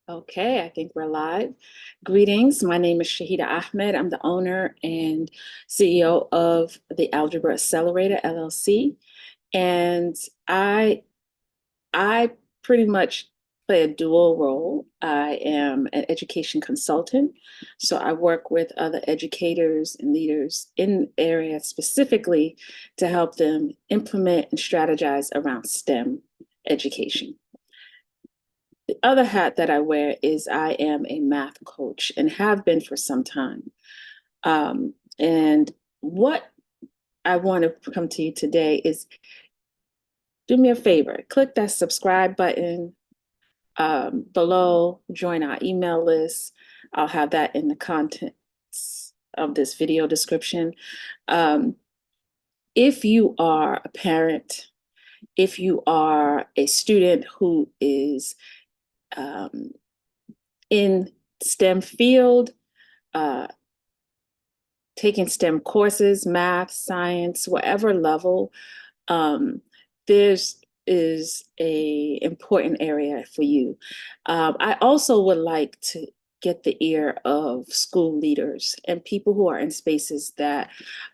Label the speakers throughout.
Speaker 1: Okay, I think we're live. Greetings. My name is Shahida Ahmed. I'm the owner and CEO of the Algebra Accelerator LLC. And I I pretty much play a dual role. I am an education consultant. So I work with other educators and leaders in areas specifically to help them implement and strategize around STEM education. The other hat that I wear is I am a math coach and have been for some time. And what I want to come to you today is do me a favor, click that subscribe button below, join our email list. I'll have that in the contents of this video description. Um, if you are a parent, if you are a student who is um, in STEM field, uh, taking STEM courses, math, science, whatever level, there's is a important area for you. I also would like to get the ear of school leaders and people who are in spaces that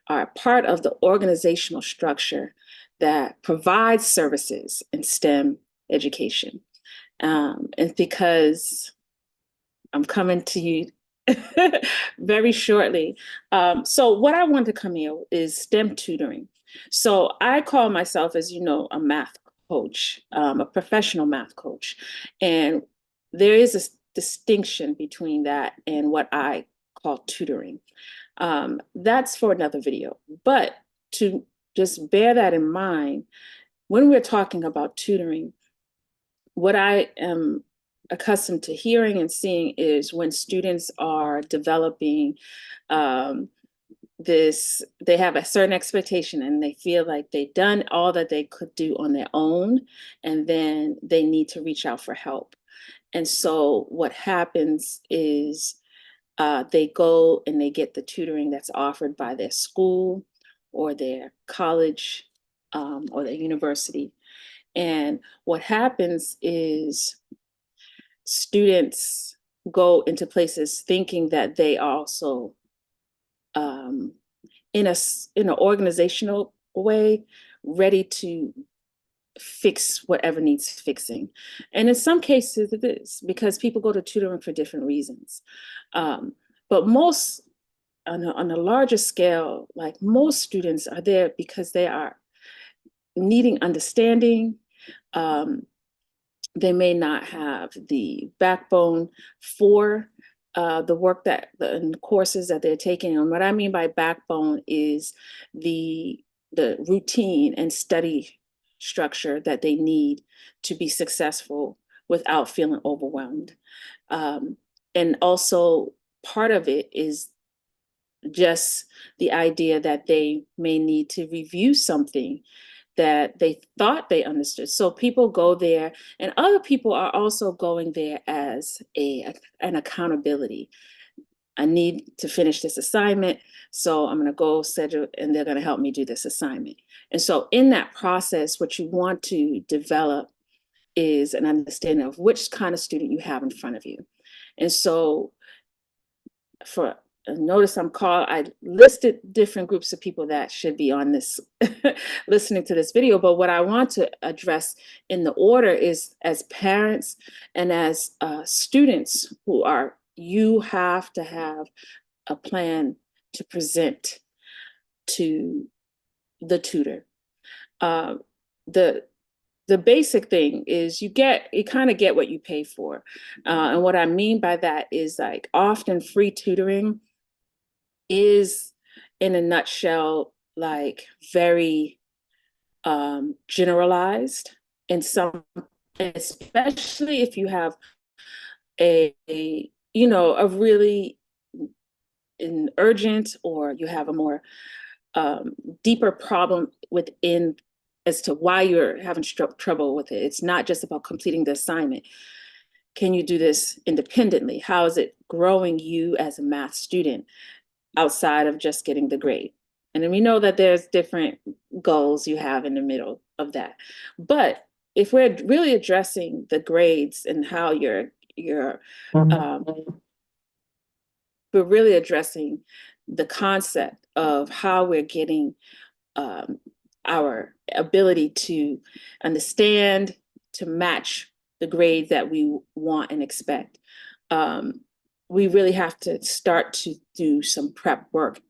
Speaker 1: are part of the organizational structure that provides services in STEM education. And because I'm coming to you very shortly. So what I want to come here is STEM tutoring. So I call myself, as you know, a math coach, a professional math coach. And there is a distinction between that and what I call tutoring. That's for another video. But to just bear that in mind, when we're talking about tutoring, what I am accustomed to hearing and seeing is when students are developing they have a certain expectation and they feel like they've done all that they could do on their own, and then they need to reach out for help. And so what happens is they go and they get the tutoring that's offered by their school or their college or their university. And what happens is students go into places thinking that they are also um, in an organizational way ready to fix whatever needs fixing. And in some cases it is because people go to tutoring for different reasons. But most on a larger scale, like most students are there because they are needing understanding. Um, they may not have the backbone for the work that the courses that they're taking. And what I mean by backbone is the routine and study structure that they need to be successful without feeling overwhelmed. Um, and also part of it is just the idea that they may need to review something that they thought they understood. So people go there, and other people are also going there as an accountability. I need to finish this assignment, so I'm going to go schedule, and they're going to help me do this assignment. And so in that process, what you want to develop is an understanding of which kind of student you have in front of you. And so for notice I listed different groups of people that should be on this listening to this video, but what I want to address in the order is as parents and as students you have to have a plan to present to the tutor. Uh, the the basic thing is you kind of get what you pay for. And what I mean by that is like often free tutoring is in a nutshell like very generalized in some, especially if you have a really an urgent or you have a more deeper problem within as to why you're having trouble with it. It's not just about completing the assignment. Can you do this independently? How is it growing you as a math student outside of just getting the grade? And then we know that there's different goals you have in the middle of that. But if we're really addressing the grades and how you're your we're really addressing the concept of how we're getting our ability to understand, to match the grade that we want and expect. We really have to start to do some prep work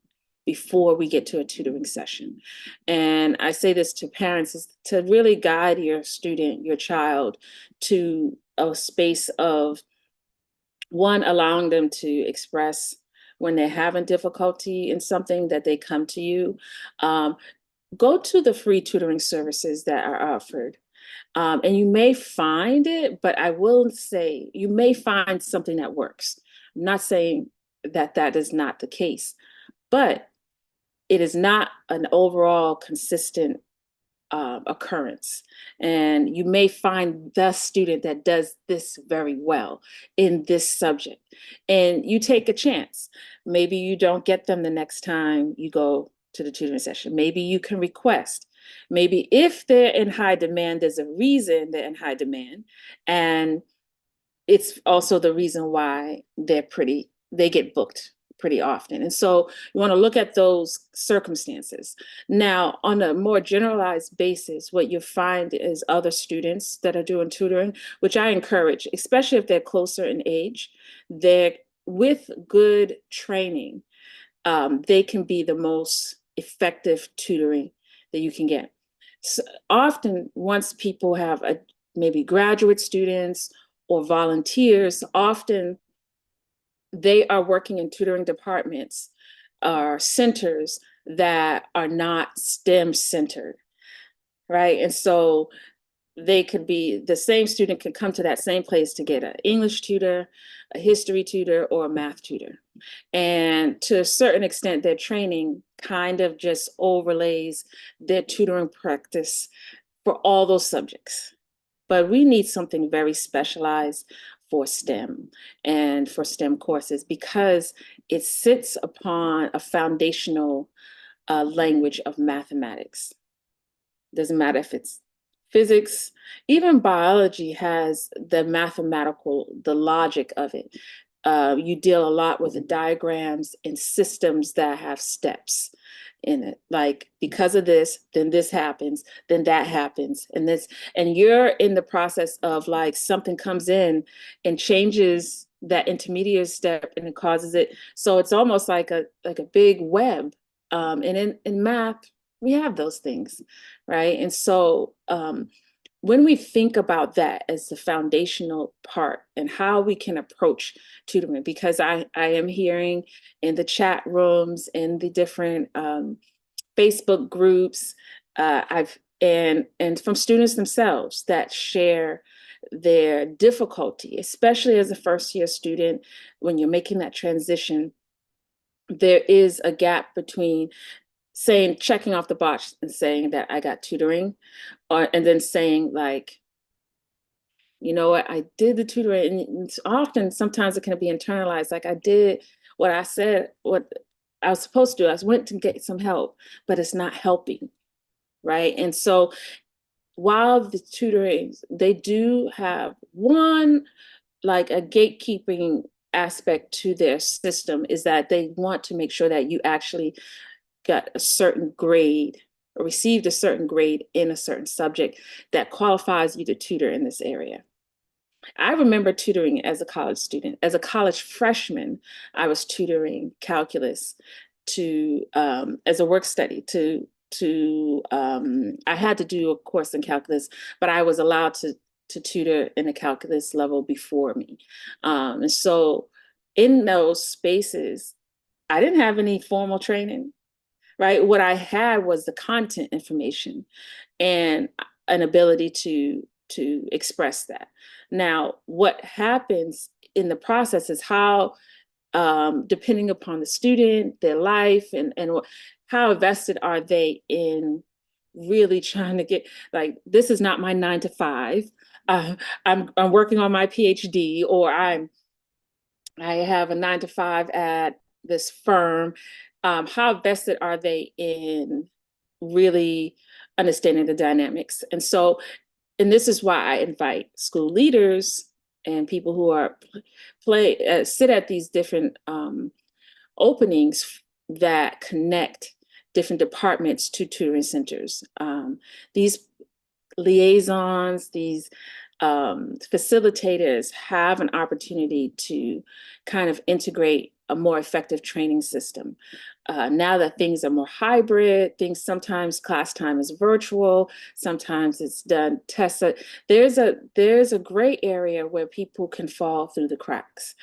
Speaker 1: before we get to a tutoring session. And I say this to parents, is to really guide your student, your child, to a space of, one, allowing them to express when they're having difficulty in something, that they come to you. Go to the free tutoring services that are offered. And you may find it, but I will say you may find something that works. I'm not saying that that is not the case, but it is not an overall consistent occurrence. And you may find the student that does this very well in this subject, and you take a chance. Maybe you don't get them the next time you go to the tutoring session. Maybe you can request. Maybe if they're in high demand, there's a reason they're in high demand. And it's also the reason why they get booked pretty often. And so you want to look at those circumstances. Now, on a more generalized basis, what you find is other students that are doing tutoring, which I encourage, especially if they're closer in age, they're with good training, they can be the most effective tutoring that you can get. So often, once people have maybe graduate students or volunteers, often they are working in tutoring departments or centers that are not STEM centered, right? And so they could be, the same student could come to that same place to get an English tutor, a history tutor, or a math tutor. And to a certain extent, their training kind of just overlays their tutoring practice for all those subjects. But we need something very specialized for STEM and for STEM courses, because it sits upon a foundational language of mathematics. Doesn't matter if it's physics, even biology has the mathematical, the logic of it. You deal a lot with the diagrams and systems that have steps in it. Like, because of this, then this happens, then that happens, and this, and you're in the process of, like, something comes in and changes that intermediate step and it causes it. So it's almost like a big web. And in math, we have those things, right? And so when we think about that as the foundational part and how we can approach tutoring, because I am hearing in the chat rooms, in the different Facebook groups, and from students themselves that share their difficulty, especially as a first year student, when you're making that transition, there is a gap between saying, checking off the box and saying that I got tutoring, and then saying, like, you know what, I did the tutoring. And it's often, sometimes it can be internalized. Like, I did what I said, what I was supposed to do. I went to get some help, but it's not helping, right? And so while the tutoring, they do have one, like a gatekeeping aspect to their system, is that they want to make sure that you actually got a certain grade or received a certain grade in a certain subject that qualifies you to tutor in this area. I remember tutoring as a college student. As a college freshman, I was tutoring calculus to as a work study I had to do a course in calculus, but I was allowed to tutor in a calculus level before me. And so in those spaces, I didn't have any formal training, right? What I had was the content information and an ability to express that. Now, what happens in the process is how, depending upon the student, their life, and how invested are they in really trying to get, like, this is not my 9 to 5. I'm working on my PhD, or I have a 9 to 5 at this firm. How vested are they in really understanding the dynamics? And so, and this is why I invite school leaders and people who are sit at these different openings that connect different departments to tutoring centers. These liaisons, these facilitators have an opportunity to kind of integrate a more effective training system. Now that things are more hybrid, sometimes class time is virtual, sometimes it's done test. There's a gray area where people can fall through the cracks.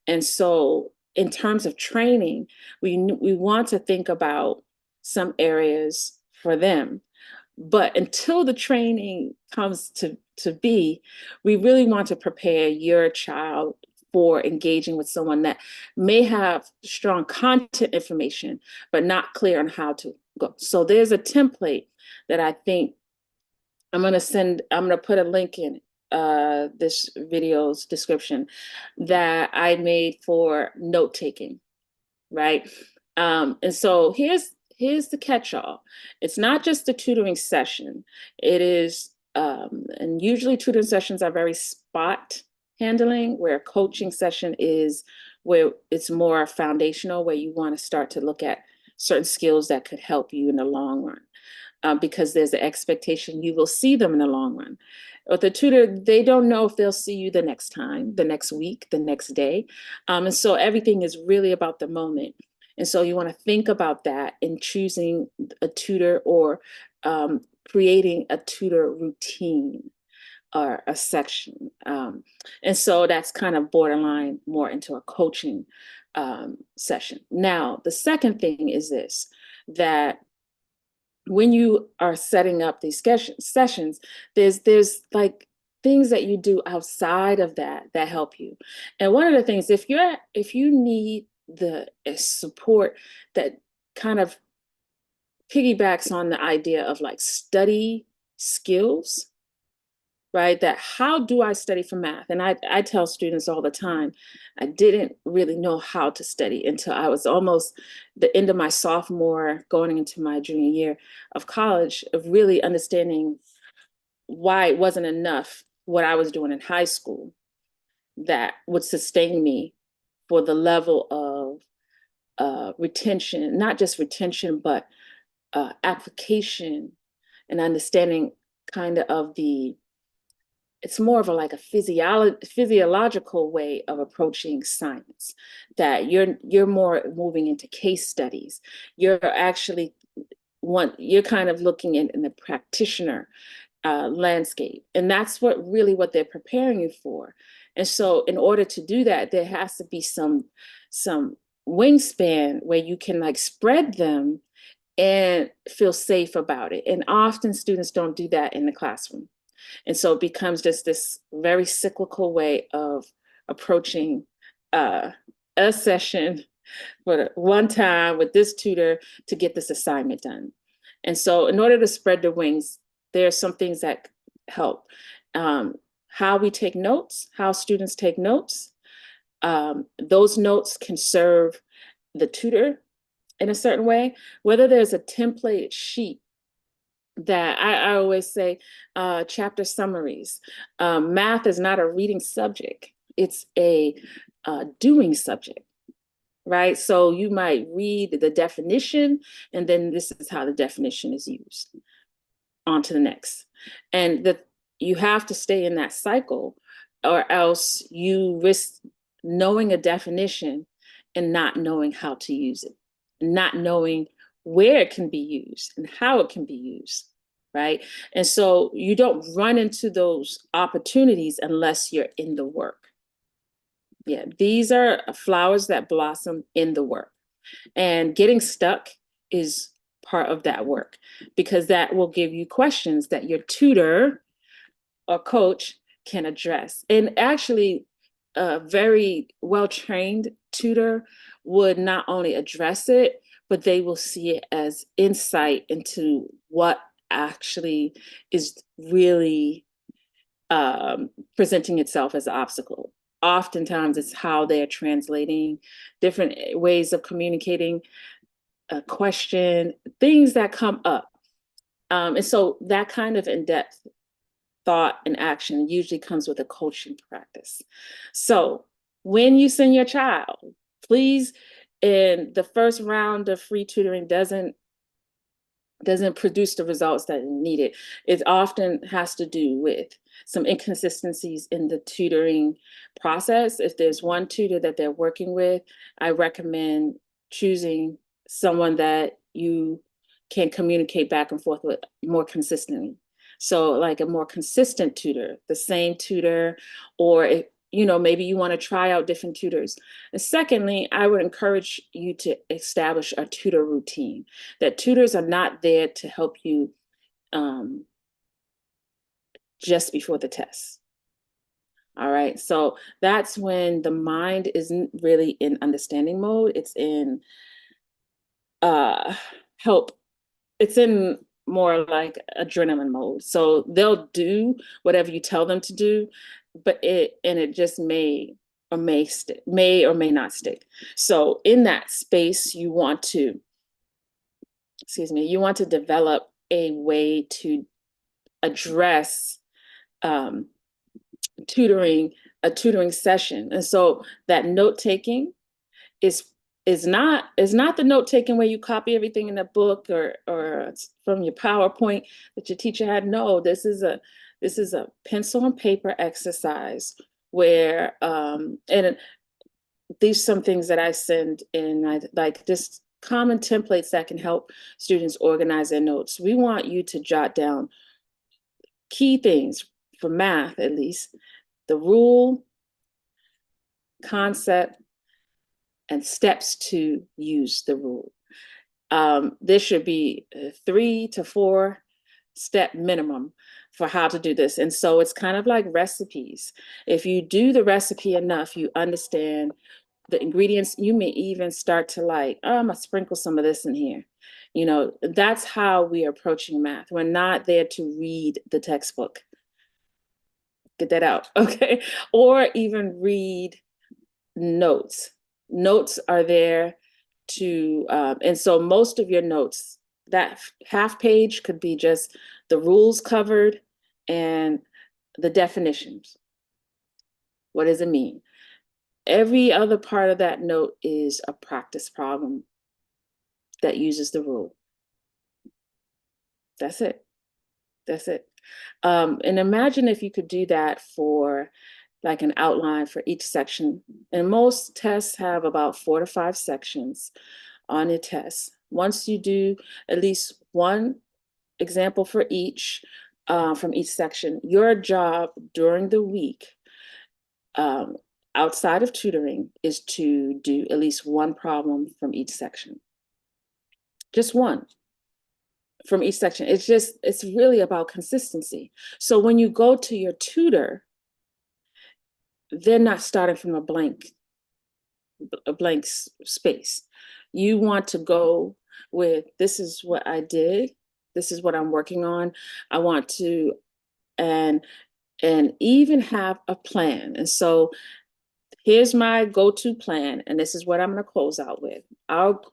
Speaker 1: And so in terms of training, we want to think about some areas for them. But until the training comes to be, we really want to prepare your child for engaging with someone that may have strong content information, but not clear on how to go. So there's a template that I think I'm going to put a link in this video's description that I made for note taking, right? And so here's the catch-all. It's not just a tutoring session. It is, and usually tutoring sessions are very spot handling, where a coaching session is where it's more foundational, where you want to start to look at certain skills that could help you in the long run. Because there's an expectation you will see them in the long run. With the tutor, they don't know if they'll see you the next time, the next week, the next day. And so everything is really about the moment. And so you want to think about that in choosing a tutor or creating a tutor routine or a section. And so that's kind of borderline more into a coaching session. Now, the second thing is this, that when you are setting up these sessions, there's like things that you do outside of that help you. And one of the things, if you need the support that kind of piggybacks on the idea of like study skills, right? That how do I study for math? And I tell students all the time, I didn't really know how to study until I was almost the end of my sophomore, going into my junior year of college, of really understanding why it wasn't enough what I was doing in high school that would sustain me for the level of retention, not just retention, but application and understanding kind of it's more of like a physiological way of approaching science, that you're more moving into case studies. You're actually you're kind of looking in the practitioner landscape. And that's what they're preparing you for. And so in order to do that, there has to be some wingspan where you can like spread them and feel safe about it. And often students don't do that in the classroom. And so it becomes just this very cyclical way of approaching a session for one time with this tutor to get this assignment done. And so in order to spread the wings, there are some things that help. How we take notes, how students take notes. Those notes can serve the tutor in a certain way, whether there's a template sheet that I always say, chapter summaries. Math is not a reading subject. It's a doing subject, right? So you might read the definition, and then this is how the definition is used. On to the next. And you have to stay in that cycle, or else you risk knowing a definition and not knowing how to use it, not knowing where it can be used and how it can be used, right? And so you don't run into those opportunities unless you're in the work. Yeah, these are flowers that blossom in the work. And getting stuck is part of that work, because that will give you questions that your tutor or coach can address. And actually, a very well-trained tutor would not only address it, but they will see it as insight into what actually is really presenting itself as an obstacle. Oftentimes, it's how they're translating different ways of communicating a question, things that come up. And so that kind of in-depth thought and action usually comes with a coaching practice. So when you send your child, please, in the first round of free tutoring doesn't produce the results that are needed. It often has to do with some inconsistencies in the tutoring process. If there's one tutor that they're working with, I recommend choosing someone that you can communicate back and forth with more consistently. So like a more consistent tutor, the same tutor, or if, maybe you want to try out different tutors. And secondly, I would encourage you to establish a tutor routine. That tutors are not there to help you just before the test. All right, so that's when the mind isn't really in understanding mode. It's in help. It's in more like adrenaline mode. So they'll do whatever you tell them to do, but it just may or may not stick. So in that space, you want to develop a way to address tutoring, a tutoring session. And so that note taking is not the note taking where you copy everything in a book or from your PowerPoint that your teacher had. No, this is a pencil and paper exercise where and these some things that I send in, like just common templates that can help students organize their notes. We want you to jot down key things for math, at least, the rule, concept, and steps to use the rule. There should be a 3 to 4 step minimum for how to do this. And so it's kind of like recipes. If you do the recipe enough, you understand the ingredients. You may even start to like, oh, I'm gonna sprinkle some of this in here. That's how we are approaching math. We're not there to read the textbook. Get that out, okay? Or even read notes. Notes are there to, and so most of your notes, that half page could be just the rules covered and the definitions. What does it mean? Every other part of that note is a practice problem that uses the rule. That's it. That's it. And imagine if you could do that for like an outline for each section. And most tests have about 4 to 5 sections on a test. Once you do at least one example for each, from each section, your job during the week, outside of tutoring, is to do at least one problem from each section. Just one from each section. It's really about consistency. So when you go to your tutor, they're not starting from a blank space. You want to go with, this is what I did, this is what I'm working on. I want to, and even have a plan. And so here's my go-to plan, and this is what I'm going to close out with.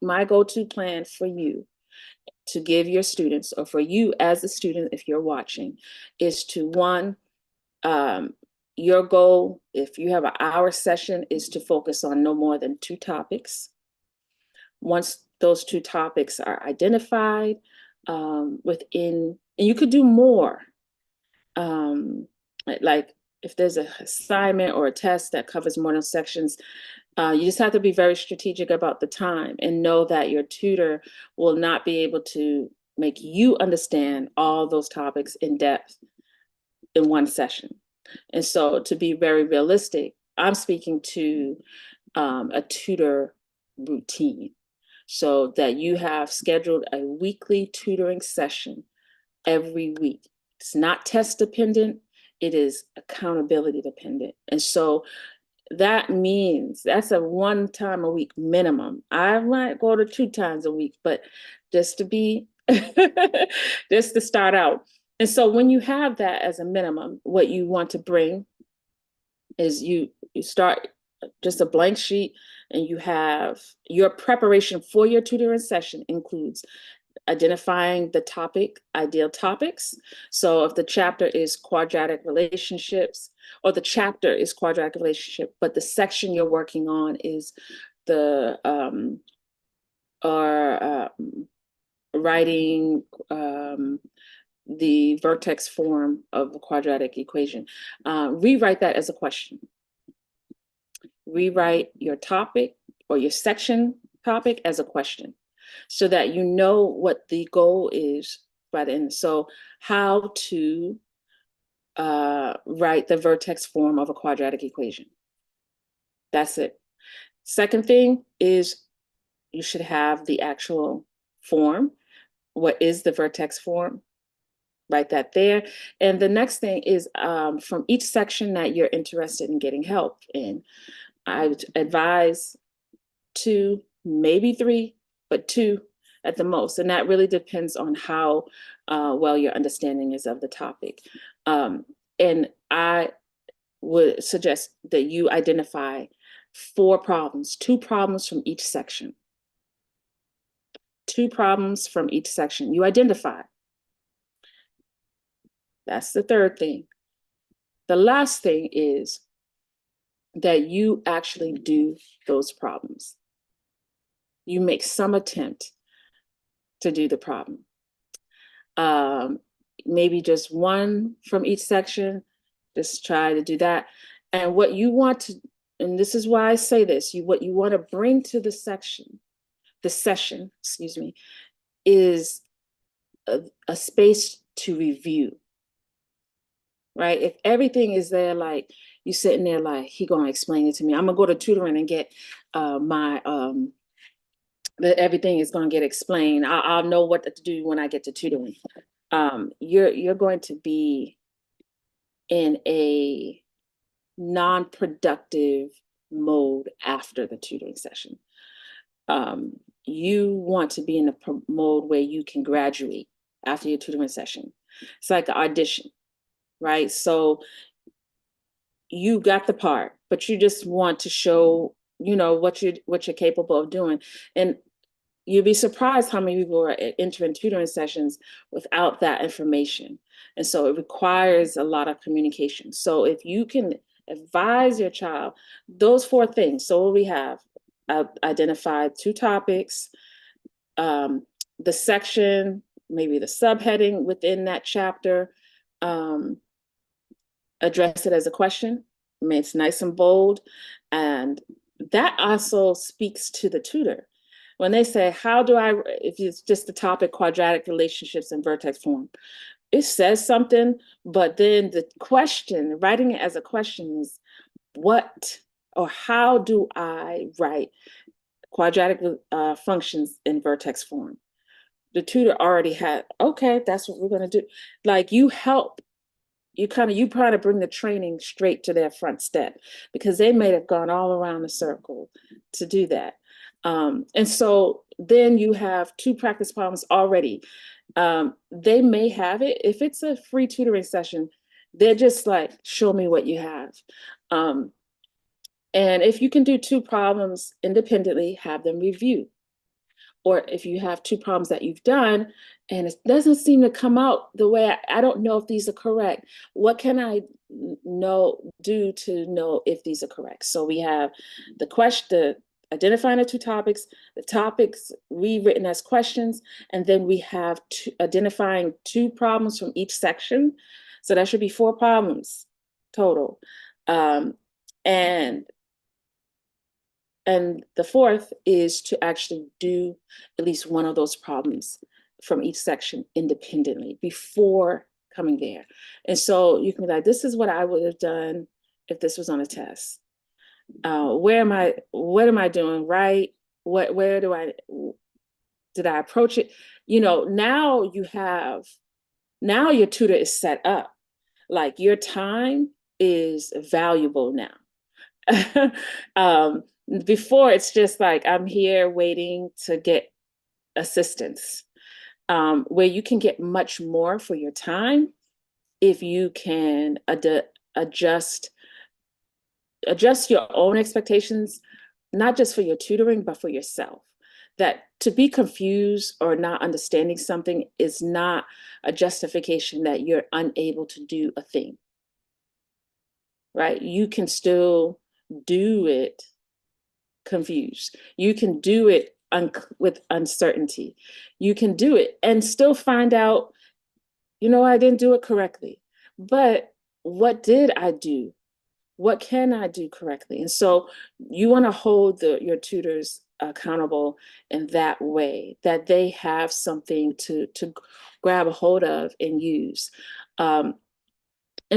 Speaker 1: My go-to plan for you to give your students, or for you as a student if you're watching, is to, one, your goal, if you have an hour session, is to focus on no more than 2 topics. Once those 2 topics are identified, and you could do more. Like if there's an assignment or a test that covers more than sections, you just have to be very strategic about the time and know that your tutor will not be able to make you understand all those topics in depth in one session. And so, to be very realistic, I'm speaking to a tutor routine, so that you have scheduled a weekly tutoring session every week. It's not test dependent, it is accountability dependent. And so that means that's a 1 time a week minimum. I might go to 2 times a week, but just to be, just to start out. And so when you have that as a minimum, what you want to bring is you start just a blank sheet, and you have your preparation for your tutoring session includes identifying the topic, ideal topics. So if the chapter is quadratic relationships, or the chapter is quadratic relationship, but the section you're working on is the writing the vertex form of a quadratic equation, rewrite that as a question. Rewrite your topic or your section topic as a question, so that you know what the goal is by the end. So how to write the vertex form of a quadratic equation. That's it. Second thing is you should have the actual form. What is the vertex form? Write that there. And the next thing is from each section that you're interested in getting help in, I would advise 2, maybe 3, but 2 at the most. And that really depends on how well your understanding is of the topic. And I would suggest that you identify 4 problems, 2 problems from each section. 2 problems from each section you identify. That's the third thing. The last thing is that you actually do those problems. You make some attempt to do the problem. Maybe just 1 from each section, just try to do that. And what you want to, and this is why I say this, what you want to bring to the session, excuse me, is a space to review, right? If everything is there, like you sitting there like, he gonna explain it to me. I'm gonna go to tutoring and get that everything is gonna get explained. I'll know what to do when I get to tutoring. You're going to be in a non-productive mode after the tutoring session. You want to be in a mode where you can graduate after your tutoring session. It's like an audition, right? So you got the part, but you just want to show, what you're capable of doing. And you'd be surprised how many people are entering tutoring sessions without that information. And so it requires a lot of communication. So if you can advise your child, those 4 things. So we have identified 2 topics, the section, maybe the subheading within that chapter, address it as a question. I mean, it's nice and bold. And that also speaks to the tutor. When they say, if it's just the topic, quadratic relationships in vertex form, it says something, but then the question, writing it as a question is, what or how do I write quadratic functions in vertex form? The tutor already had, okay, that's what we're going to do. Like you help. You kind of bring the training straight to their front step, because they may have gone all around the circle to do that. And so then you have 2 practice problems already. They may have it. If it's a free tutoring session, they're just like, show me what you have. And if you can do 2 problems independently, have them review. Or if you have 2 problems that you've done and it doesn't seem to come out the way I don't know if these are correct. What can I do to know if these are correct? So we have the question, identifying the 2 topics, the topics rewritten as questions, and then we have identifying 2 problems from each section. So that should be 4 problems total. And the 4th is to actually do at least 1 of those problems from each section independently before coming there. And so you can be like, this is what I would have done if this was on a test. What am I doing right? Did I approach it? Now your tutor is set up. Like your time is valuable now. Before it's just like, I'm here waiting to get assistance, where you can get much more for your time if you can adjust your own expectations, not just for your tutoring, but for yourself. that to be confused or not understanding something is not a justification that you're unable to do a thing, right? You can still do it confused. You can do it with uncertainty. You can do it and still find out, I didn't do it correctly. But what did I do? What can I do correctly? And so you want to hold your tutors accountable in that way, that they have something to grab a hold of and use. And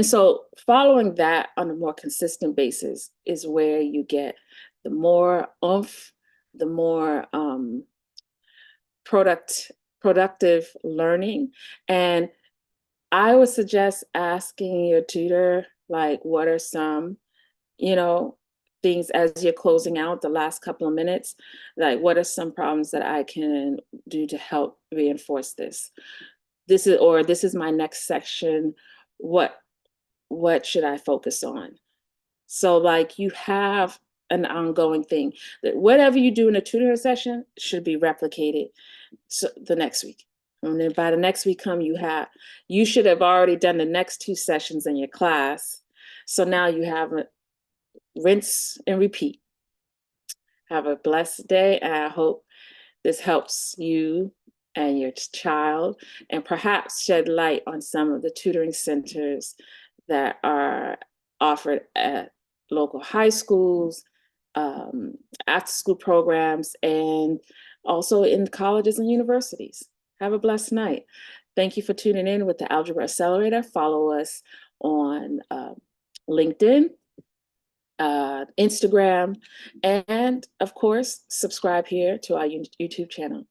Speaker 1: so following that on a more consistent basis is where you get the more oomph, the more productive learning. And I would suggest asking your tutor, like, what are some, you know, things as you're closing out the last couple of minutes, like, what are some problems that I can do to help reinforce this? This is my next section. What should I focus on? So like you have an ongoing thing that whatever you do in a tutoring session should be replicated the next week. And then by the next week you should have already done the next 2 sessions in your class. So now you have a rinse and repeat. Have a blessed day, and I hope this helps you and your child, and perhaps shed light on some of the tutoring centers that are offered at local high schools, after school programs, and also in colleges and universities. Have a blessed night. Thank you for tuning in with the Algebra Accelerator. Follow us on LinkedIn, Instagram, and of course, subscribe here to our YouTube channel.